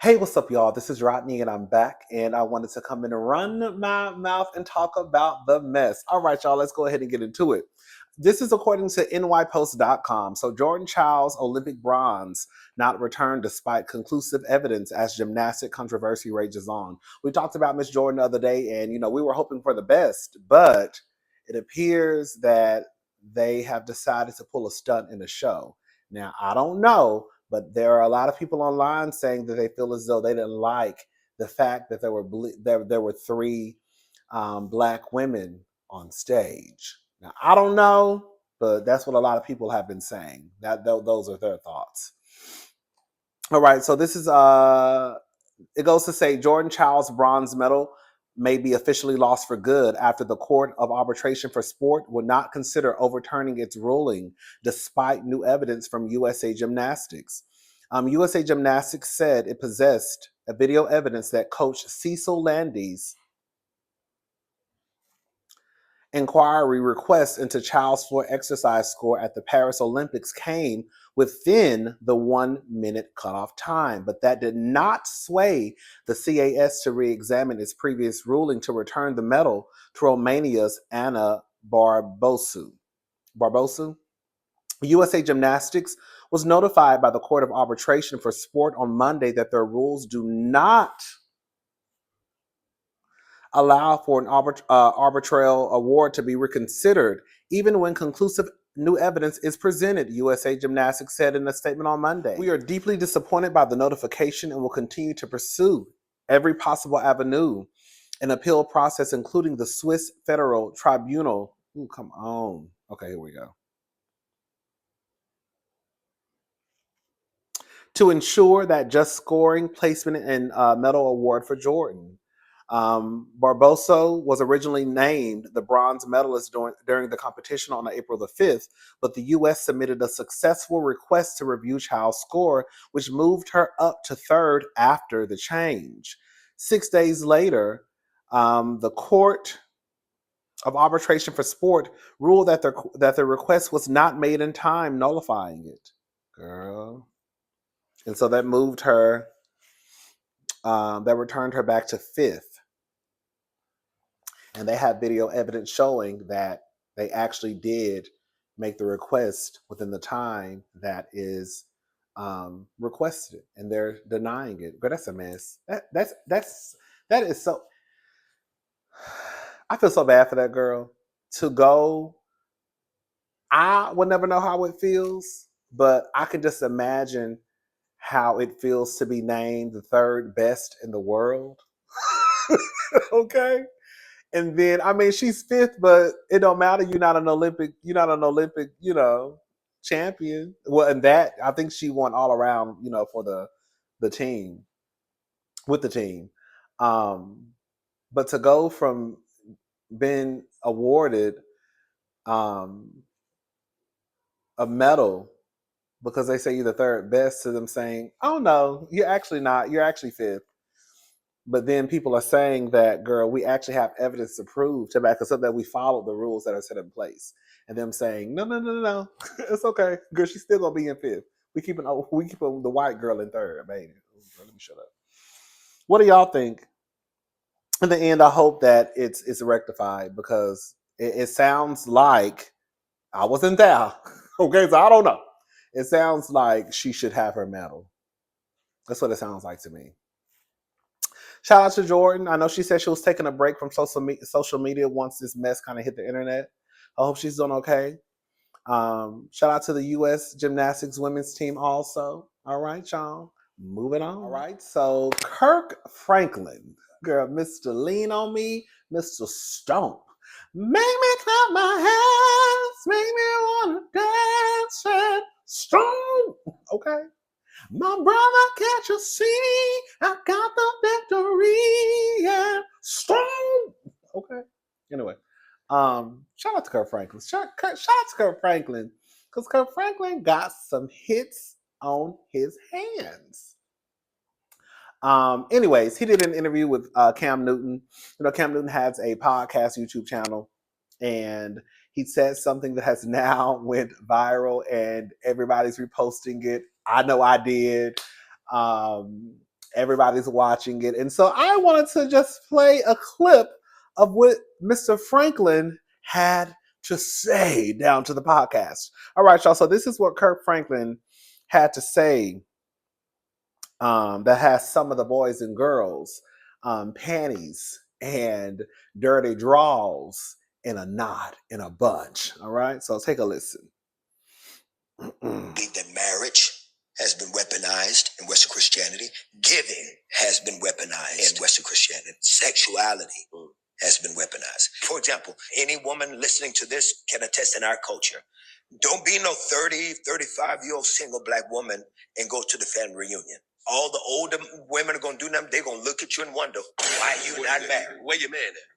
Hey, what's up, y'all? This is Rodney, and I'm back, and I wanted to come in and run my mouth and talk about the mess. All right, y'all, let's go ahead and get into it. This is according to nypost.com. So, Jordan Chiles' Olympic bronze not returned despite conclusive evidence as gymnastic controversy rages on. We talked about Miss Jordan the other day, and we were hoping for the best, but it appears that they have decided to pull a stunt in the show. Now, I don't know, but there are a lot of people online saying that they feel as though they didn't like the fact that there were three black women on stage. Now, I don't know, but that's what a lot of people have been saying. Those are their thoughts. All right, so this is it goes to say Jordan Chiles' bronze medal may be officially lost for good after the Court of Arbitration for Sport would not consider overturning its ruling despite new evidence from USA Gymnastics. USA Gymnastics said it possessed a video evidence that coach Cecil Landy's inquiry request into Child's floor exercise score at the Paris Olympics came within the 1 minute cutoff time, but that did not sway the CAS to re-examine its previous ruling to return the medal to Romania's Anna Barbosu. USA Gymnastics was notified by the Court of Arbitration for Sport on Monday that their rules do not allow for an arbitral award to be reconsidered, even when conclusive new evidence is presented, USA Gymnastics said in a statement on Monday. We are deeply disappointed by the notification and will continue to pursue every possible avenue and appeal process, including the Swiss Federal Tribunal. Ooh, come on. Okay, here we go. To ensure that just scoring, placement, and medal award for Jordan. Barboso was originally named the bronze medalist during the competition on April the 5th, but the U.S. submitted a successful request to review Child's score, which moved her up to third after the change. 6 days later, the Court of Arbitration for Sport ruled that the request was not made in time, nullifying it. Girl. And so that moved her, that returned her back to fifth. And they have video evidence showing that they actually did make the request within the time that is requested, and they're denying it. But that's a mess. That is so. I feel so bad for that girl to go. I will never know how it feels, but I can just imagine how it feels to be named the third best in the world. Okay. And then I mean she's fifth, but it don't matter. You're not an Olympic, champion. Well, and that I think she won all around, for the team, with the team. But to go from being awarded a medal because they say you're the third best to them saying, oh no, you're actually not, you're actually fifth. But then people are saying that, girl, we actually have evidence to prove to back us up that we followed the rules that are set in place. And them saying, no, it's okay. Girl, she's still gonna be in fifth. We keep the white girl in third, baby. Let me shut up. What do y'all think? In the end, I hope that it's rectified because it sounds like I wasn't there. Okay, so I don't know. It sounds like she should have her medal. That's what it sounds like to me. Shout out to Jordan. I know she said she was taking a break from social media once this mess kind of hit the internet. I hope she's doing okay. Shout out to the U.S. Gymnastics women's team also. All right, y'all. Moving on. All right, so Kirk Franklin, girl, Mr. Lean on Me, Mr. Stomp. Make me clap my hands, make me wanna dance and stomp. Okay. My brother, can't you see? I got the victory and strong. Okay. Anyway, shout out to Kirk Franklin. Shout out to Kirk Franklin because Kirk Franklin got some hits on his hands. Anyways, he did an interview with Cam Newton. Cam Newton has a podcast YouTube channel, and he said something that has now went viral, and everybody's reposting it. I know I did. Everybody's watching it. And so I wanted to just play a clip of what Mr. Franklin had to say down to the podcast. All right, y'all. So this is what Kirk Franklin had to say that has some of the boys and girls panties and dirty draws in a knot, in a bunch. All right, so take a listen. That marriage has been weaponized in Western Christianity. Giving has been weaponized in Western Christianity. Sexuality has been weaponized. For example, any woman listening to this can attest in our culture. Don't be no 30, 35-year-old single black woman and go to the family reunion. All the older women are going to do them. They're going to look at you and wonder, why you not married? Where your man at?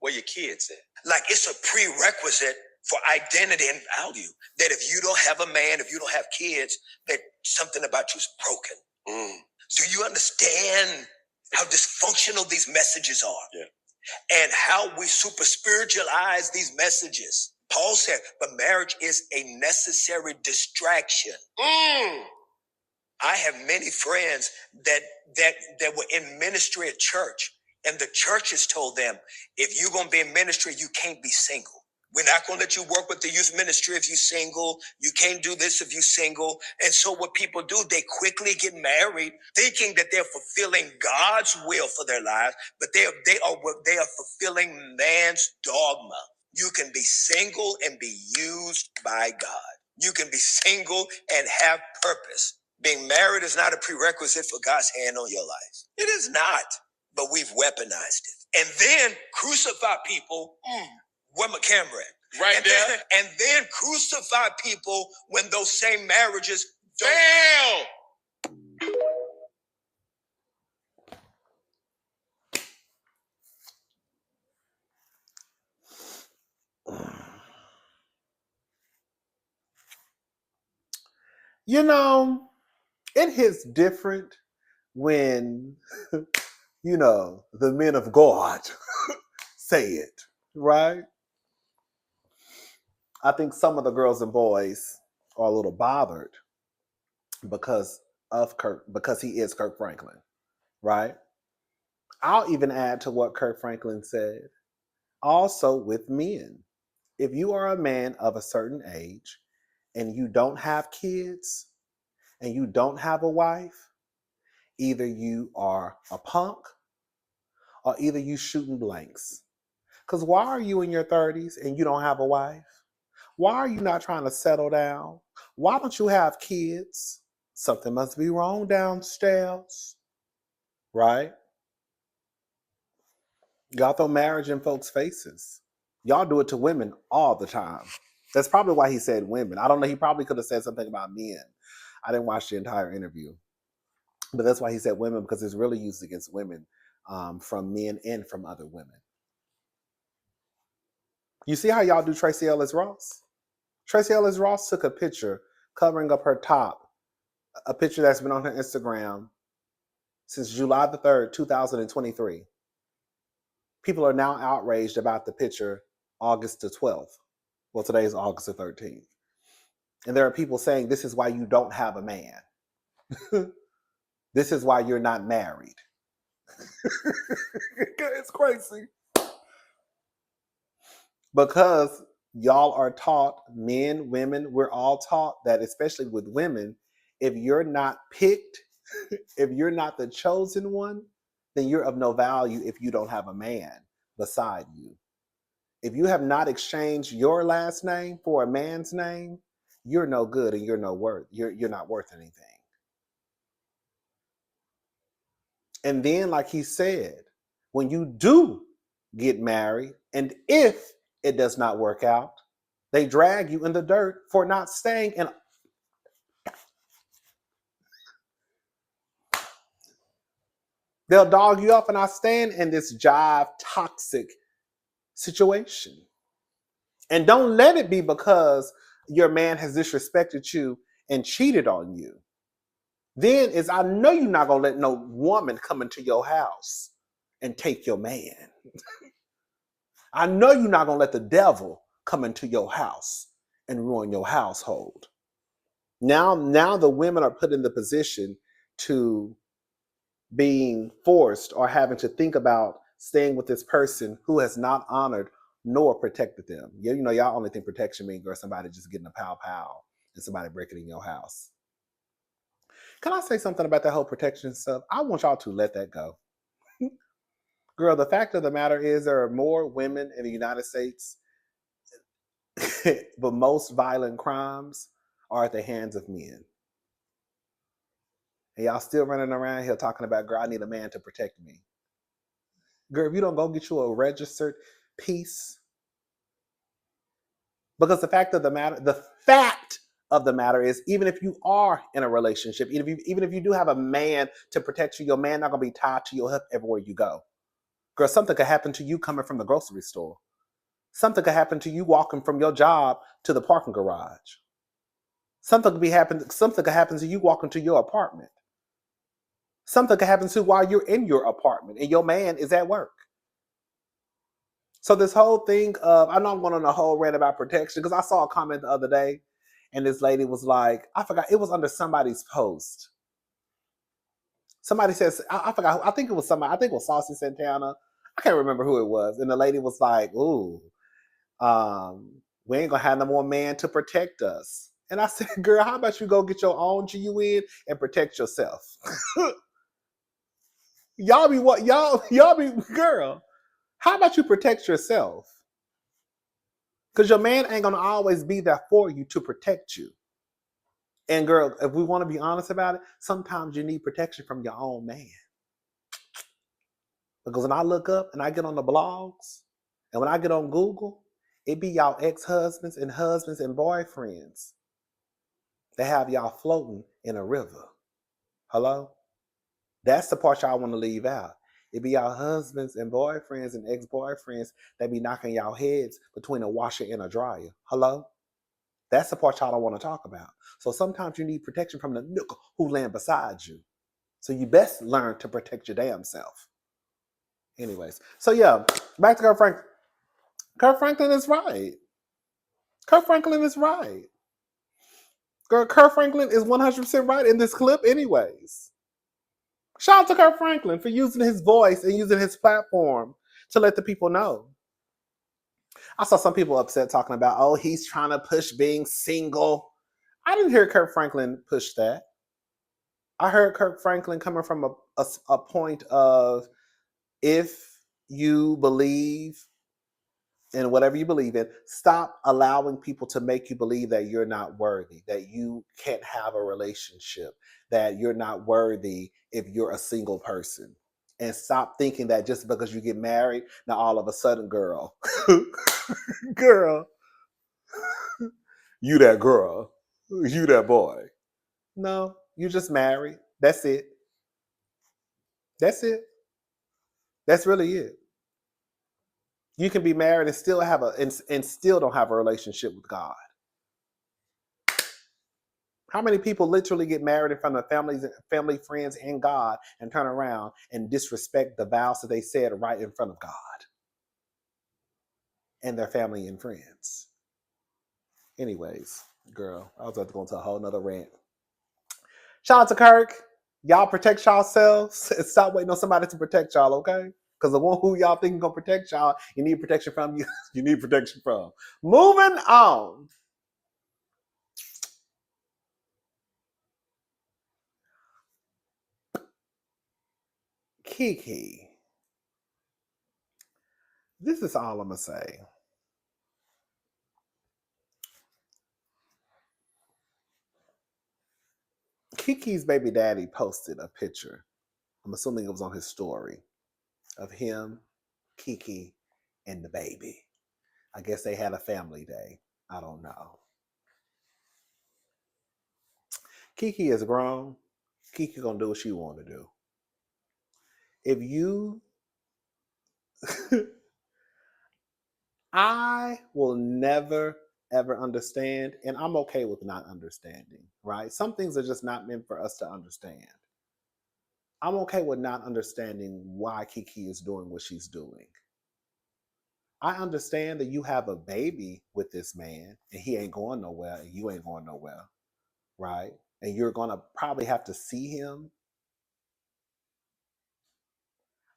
Where your kids at? Like, it's a prerequisite for identity and value. That if you don't have a man, if you don't have kids, that something about you is broken. Do you understand how dysfunctional these messages are? Yeah. And how we super spiritualize these messages? Paul said, but marriage is a necessary distraction. I have many friends that were in ministry at church, and the church has told them, if you're going to be in ministry, you can't be single. We're not going to let you work with the youth ministry if you're single. You can't do this if you're single. And so what people do, they quickly get married, thinking that they're fulfilling God's will for their lives, but they are fulfilling man's dogma. You can be single and be used by God. You can be single and have purpose. Being married is not a prerequisite for God's hand on your life. It is not, but we've weaponized it. And then crucify people. Where my camera at? Right there. And then crucify people when those same marriages fail. You know, it hits different when, you know, the men of God say it, right? I think some of the girls and boys are a little bothered because he is Kirk Franklin, right? I'll even add to what Kirk Franklin said. Also with men, if you are a man of a certain age and you don't have kids and you don't have a wife, either you are a punk or either you shooting blanks. Because why are you in your 30s and you don't have a wife? Why are you not trying to settle down? Why don't you have kids? Something must be wrong downstairs, right? Y'all throw marriage in folks' faces. Y'all do it to women all the time. That's probably why he said women. I don't know. He probably could have said something about men. I didn't watch the entire interview. But that's why he said women, because it's really used against women from men and from other women. You see how y'all do Tracy Ellis Ross? Tracy Ellis Ross took a picture covering up her top, a picture that's been on her Instagram since July the 3rd, 2023. People are now outraged about the picture August the 12th. Well, today is August the 13th. And there are people saying this is why you don't have a man. This is why you're not married. It's crazy. Because y'all are taught, men, women, we're all taught that, especially with women, if you're not picked, if you're not the chosen one, then you're of no value if you don't have a man beside you. If you have not exchanged your last name for a man's name, you're no good and you're no worth. You're not worth anything. And then, like he said, when you do get married, and if it does not work out, they drag you in the dirt for not staying in. They'll dog you up and not staying in this jive, toxic situation. And don't let it be because your man has disrespected you and cheated on you. Then is I know you're not gonna let no woman come into your house and take your man. I know you're not gonna let the devil come into your house and ruin your household. Now the women are put in the position to being forced or having to think about staying with this person who has not honored nor protected them. Yeah, you know, y'all only think protection means or somebody just getting a pow pow and somebody breaking in your house. Can I say something about that whole protection stuff? I want y'all to let that go. Girl, the fact of the matter is there are more women in the United States, but most violent crimes are at the hands of men. And y'all still running around here talking about, girl, I need a man to protect me. Girl, if you don't go get you a registered piece, because the fact of the matter is, even if you are in a relationship, even if you do have a man to protect you, your man not gonna be tied to your hip everywhere you go. Girl, something could happen to you coming from the grocery store. Something could happen to you walking from your job to the parking garage. Something could happen to you walking to your apartment. Something could happen to you while you're in your apartment and your man is at work. So this whole thing of, I know I'm going on a whole rant about protection because I saw a comment the other day and this lady was like, I forgot, it was under somebody's post. Somebody says, I forgot, I think it was somebody, I think it was Saucy Santana. I can't remember who it was. And the lady was like, ooh, we ain't gonna have no more man to protect us. And I said, girl, how about you go get your own GUN and protect yourself? y'all be, girl, how about you protect yourself? Because your man ain't gonna always be there for you to protect you. And girl, if we want to be honest about it, sometimes you need protection from your own man. Because when I look up and I get on the blogs, and when I get on Google, it be y'all ex-husbands and boyfriends that have y'all floating in a river. Hello? That's the part y'all want to leave out. It be y'all husbands and boyfriends and ex-boyfriends that be knocking y'all heads between a washer and a dryer. Hello? That's the part y'all don't want to talk about. So sometimes you need protection from the nook who land beside you. So you best learn to protect your damn self. Anyways, so yeah, back to Kirk Franklin. Kirk Franklin is right. Kirk Franklin is right. Girl, Kirk Franklin is 100% right in this clip, anyways. Shout out to Kirk Franklin for using his voice and using his platform to let the people know. I saw some people upset talking about, oh, he's trying to push being single. I didn't hear Kirk Franklin push that. I heard Kirk Franklin coming from a point of, if you believe in whatever you believe in, stop allowing people to make you believe that you're not worthy, that you can't have a relationship, that you're not worthy if you're a single person. And stop thinking that just because you get married, now all of a sudden, girl, girl, you that girl, you that boy. No, you just married. That's it. That's it. That's really it. You can be married and still and still don't have a relationship with God. How many people literally get married in front of family, friends, and God, and turn around and disrespect the vows that they said right in front of God and their family and friends? Anyways, girl, I was about to go into a whole nother rant. Shout out to Kirk. Y'all protect yourselves and stop waiting on somebody to protect y'all, okay? Because the one who y'all think is gonna protect y'all, you need protection from. You need protection from. Moving on. Keke. This is all I'm gonna say. Kiki's baby daddy posted a picture. I'm assuming it was on his story of him, Keke, and the baby. I guess they had a family day. I don't know. Keke is grown. Keke gonna do what she want to do. If you, I will never ever understand, and I'm okay with not understanding. Right? Some things are just not meant for us to understand. I'm okay with not understanding why Keke is doing what she's doing. I understand that you have a baby with this man and he ain't going nowhere and you ain't going nowhere, right? And you're going to probably have to see him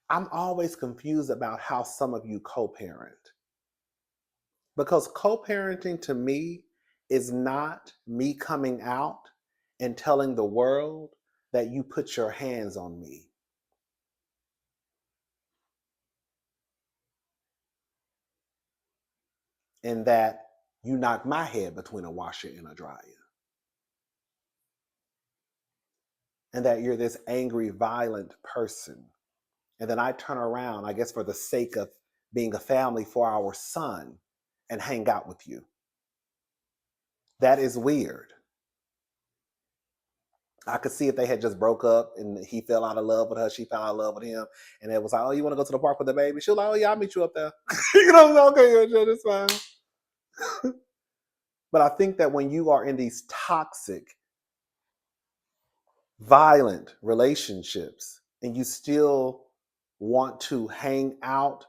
I'm always confused about how some of you co-parent. Because co-parenting to me is not me coming out and telling the world that you put your hands on me. And that you knocked my head between a washer and a dryer. And that you're this angry, violent person. And then I turn around, I guess for the sake of being a family for our son, and hang out with you. That is weird. I could see if they had just broke up and he fell out of love with her, she fell out of love with him, and it was like, oh, you want to go to the park with the baby? She was like, oh yeah, I'll meet you up there. You know, okay, yeah, that's fine. But I think that when you are in these toxic, violent relationships and you still want to hang out,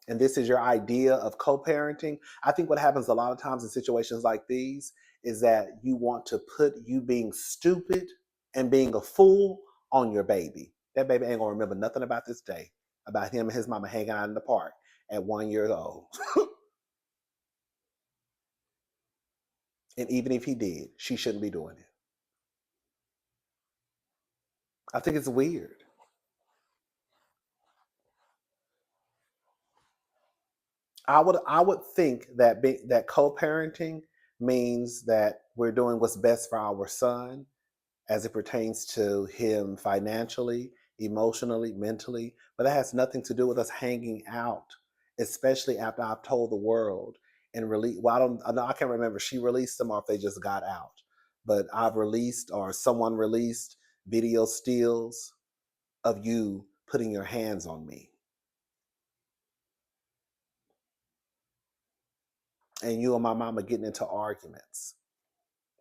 and this is your idea of co-parenting, I think what happens a lot of times in situations like these is that you want to put you being stupid and being a fool on your baby. That baby ain't gonna remember nothing about this day, about him and his mama hanging out in the park at 1 year old. And even if he did, she shouldn't be doing it. I think it's weird. I would think that that co-parenting means that we're doing what's best for our son as it pertains to him financially, emotionally, mentally, but that has nothing to do with us hanging out, especially after I've told the world and release. Well, I can't remember if she released them or if they just got out, but I've released or someone released video stills of you putting your hands on me and you and my mama getting into arguments.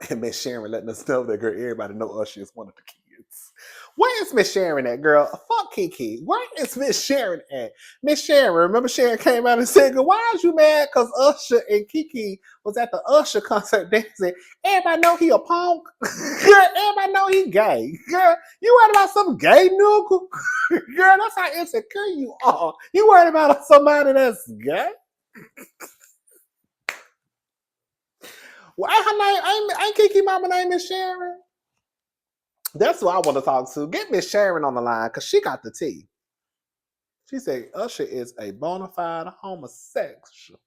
And Miss Sharon letting us know that girl, everybody know Usher is one of the kids. Where is Miss Sharon at, girl? Fuck Keke. Where is Miss Sharon at? Miss Sharon, remember Sharon came out and said, why is you mad? Because Usher and Keke was at the Usher concert dancing. Everybody know he a punk. Girl, everybody know he gay. Girl, you worried about some gay nigga? Girl, that's how insecure you are. You worried about somebody that's gay? Well, her name ain't Keke mama name is Sharon. That's who I want to talk to. Get Miss Sharon on the line because she got the tea. She said Usher is a bona fide homosexual.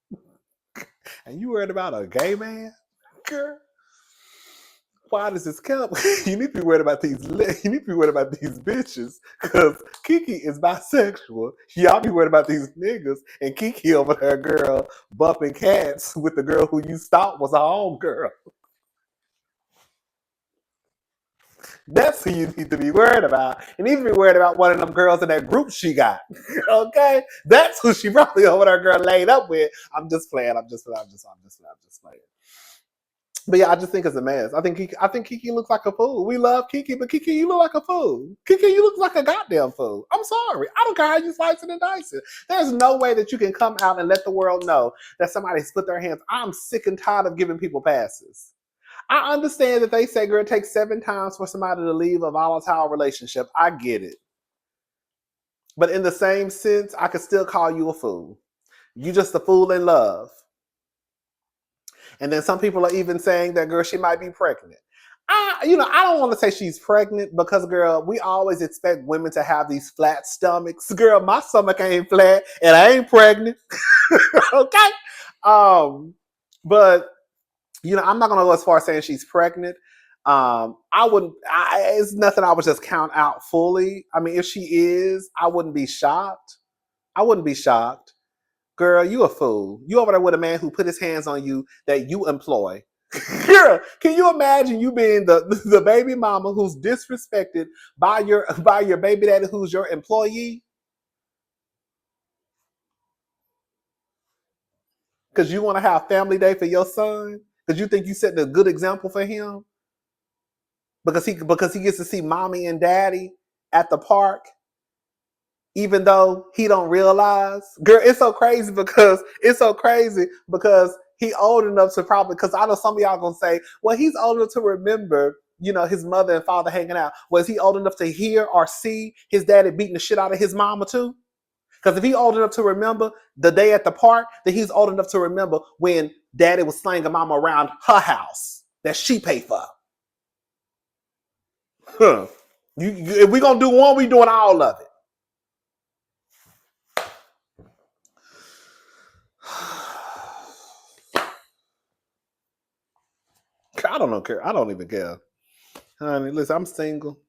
And you worried about a gay man? Girl, why does this count? You need to be worried about these. You need to be worried about these bitches because Keke is bisexual. Y'all be worried about these niggas and Keke over there, girl, bumping cats with the girl who you thought was a homegirl. That's who you need to be worried about. You need to be worried about one of them girls in that group she got. Okay? That's who she probably over there girl laid up with. I'm just playing. I'm just playing. But yeah, I just think it's a mess. I think Keke looks like a fool. We love Keke, but Keke, you look like a fool. Keke, you look like a goddamn fool. I'm sorry. I don't care how you slice it and dice it. There's no way that you can come out and let the world know that somebody's put their hands. I'm sick and tired of giving people passes. I understand that they say, girl, it takes 7 times for somebody to leave a volatile relationship. I get it. But in the same sense, I could still call you a fool. You just a fool in love. And then some people are even saying that, girl, she might be pregnant. I don't want to say she's pregnant because, girl, we always expect women to have these flat stomachs. Girl, my stomach ain't flat and I ain't pregnant. Okay? But I'm not gonna go as far as saying she's pregnant. I wouldn't. It's nothing I would just count out fully. I mean, if she is, I wouldn't be shocked. I wouldn't be shocked. Girl, you a fool. You over there with a man who put his hands on you that you employ. Girl, can you imagine you being the baby mama who's disrespected by your baby daddy who's your employee? Because you want to have family day for your son? Because you think you set a good example for him? Because he gets to see mommy and daddy at the park, even though he don't realize. Girl, it's so crazy because he old enough to probably, because I know some of y'all gonna say, well, he's old enough to remember, his mother and father hanging out. Was he old enough to hear or see his daddy beating the shit out of his mama too? Because if he old enough to remember the day at the park, then he's old enough to remember when daddy was slanging mama around her house that she paid for. Huh. If we gonna do one, we doing all of it. I don't care. I don't even care. Honey, listen, I'm single.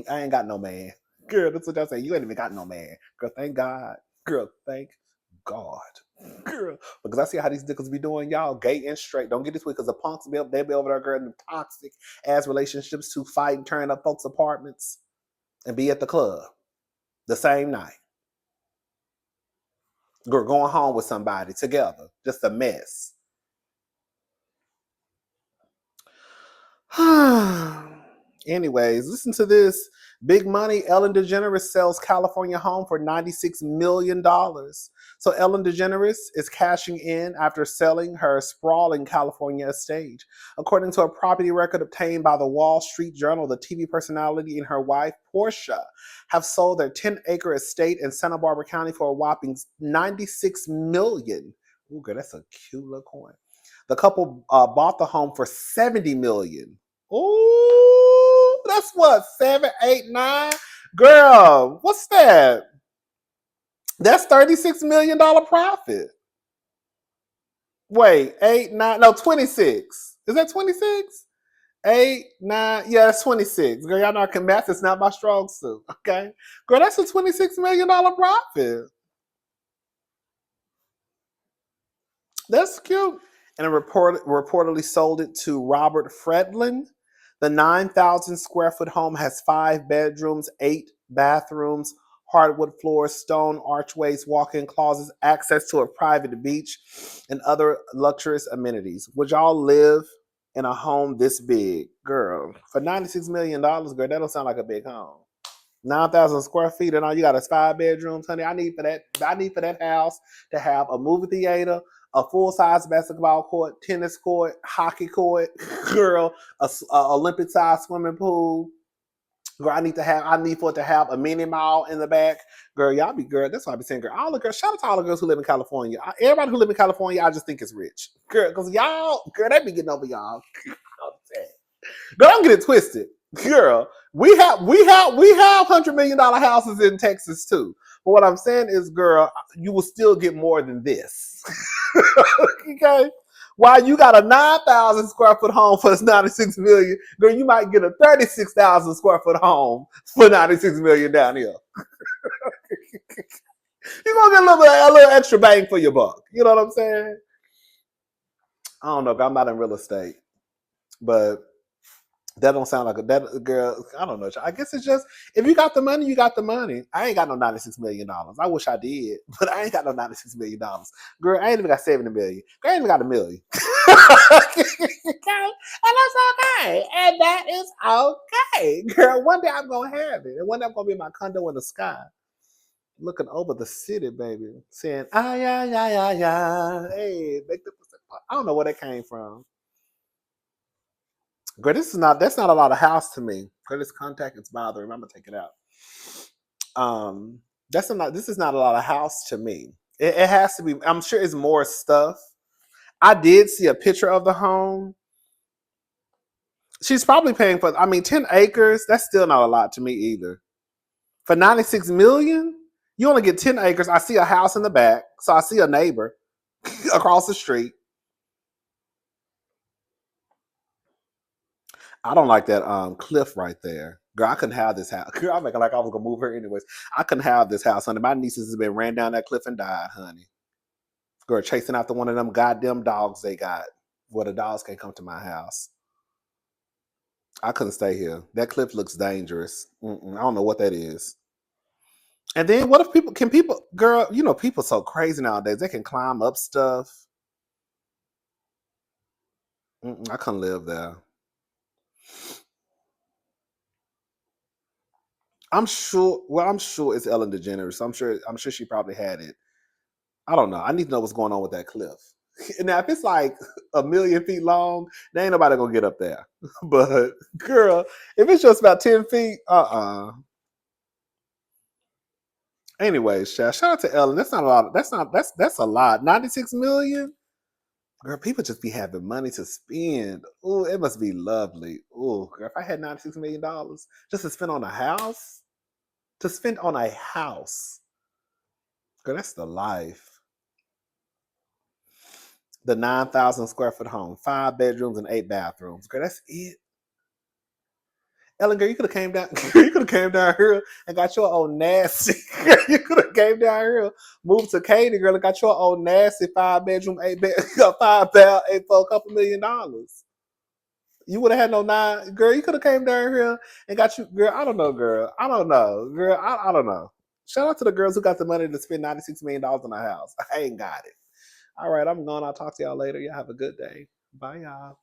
I ain't got no man. Girl, that's what I say. You ain't even got no man. Girl, thank God. Girl, thank God. Girl. Because I see how these niggas be doing, y'all, gay and straight. Don't get this way, because the punks, they be over there, girl, in the toxic ass relationships to fight and turn up folks' apartments and be at the club the same night. Girl, going home with somebody together. Just a mess. Anyways, listen to this. Big money. Ellen DeGeneres sells California home for $96 million. So Ellen DeGeneres is cashing in after selling her sprawling California estate. According to a property record obtained by the Wall Street Journal, the TV personality and her wife, Portia, have sold their 10-acre estate in Santa Barbara County for a whopping $96 million. Ooh, girl, that's a cute little coin. The couple bought the home for $70 million. Ooh, that's what, 7, 8, 9? Girl, what's that? That's $36 million profit. Wait, 8, 9, no, 26. Is that 26? 8, 9, yeah, that's 26. Girl, y'all know I can math. It's not my strong suit, okay? Girl, that's a $26 million profit. That's cute. And it reportedly sold it to Robert Fredlin. The 9,000 square foot home has 5 bedrooms, 8 bathrooms, hardwood floors, stone archways, walk-in closets, access to a private beach, and other luxurious amenities. Would y'all live in a home this big? Girl, for $96 million, girl, that don't sound like a big home. 9,000 square feet and all you got is 5 bedrooms, honey. I need for that house to have a movie theater, a full-size basketball court, tennis court, hockey court, girl, a Olympic-sized swimming pool. Girl, I need for it to have a mini mall in the back. Girl, girl, that's why I be saying, girl, all the girls, shout out to all the girls who live in California. Everybody who live in California, I just think is rich. Girl, because y'all, girl, they be getting over y'all. Girl, don't get it twisted. Girl, we have $100 million houses in Texas too. But what I'm saying is, girl, you will still get more than this. Okay? While you got a 9,000 square foot home for $96 million, girl, you might get a 36,000 square foot home for $96 million down here. You're gonna get a little extra bang for your buck. You know what I'm saying? I don't know. I'm not in real estate, but that don't sound like that girl. I don't know. I guess it's just, if you got the money, you got the money. I ain't got no $96 million. I wish I did, but I ain't got no $96 million. Girl, I ain't even got $70 million. Girl, I ain't even got $1 million. Okay, and that's okay, and that is okay, girl. One day I'm gonna have it, and one day I'm gonna be in my condo in the sky, looking over the city, baby, saying ah yeah yeah yeah yeah. Hey, I don't know where that came from. Girl, that's not a lot of house to me. Girl, this contact is bothering me. I'm gonna take it out. This is not a lot of house to me. It has to be. I'm sure it's more stuff. I did see a picture of the home. She's probably paying for, 10 acres. That's still not a lot to me either. For $96 million, you only get 10 acres. I see a house in the back, so I see a neighbor across the street. I don't like that cliff right there. Girl, I couldn't have this house. Girl, I'm making like I was gonna move her anyways. I couldn't have this house, honey. My nieces have been ran down that cliff and died, honey. Girl, chasing after one of them goddamn dogs they got. Where the dogs can't come to my house. I couldn't stay here. That cliff looks dangerous. I don't know what that is. And then what if girl, people so crazy nowadays. They can climb up stuff. I couldn't live there. I'm sure it's Ellen DeGeneres. I'm sure she probably had it. I don't know. I need to know what's going on with that cliff. Now, if it's like 1,000,000 feet long, there ain't nobody gonna get up there. But girl, if it's just about 10 feet, Anyways, shout out to Ellen. That's not a lot. That's a lot. 96 million. Girl, people just be having money to spend. Oh, it must be lovely. Oh, girl, if I had $96 million just to spend on a house, girl, that's the life. The 9,000 square foot home, 5 bedrooms and 8 bathrooms. Girl, that's it. Ellen, girl, you could have came down. You could have came down here and got your own nasty. You could have came down here, moved to Katy, girl, and got your own nasty 5 bedroom, 8 bed, 5 bed, 8 for a couple $1,000,000. You would have had no 9, girl. You could have came down here and got you, girl. I don't know, girl. I don't know, girl. I don't know. Shout out to the girls who got the money to spend $96 million on a house. I ain't got it. All right, I'm going. I'll talk to y'all later. Y'all have a good day. Bye, y'all.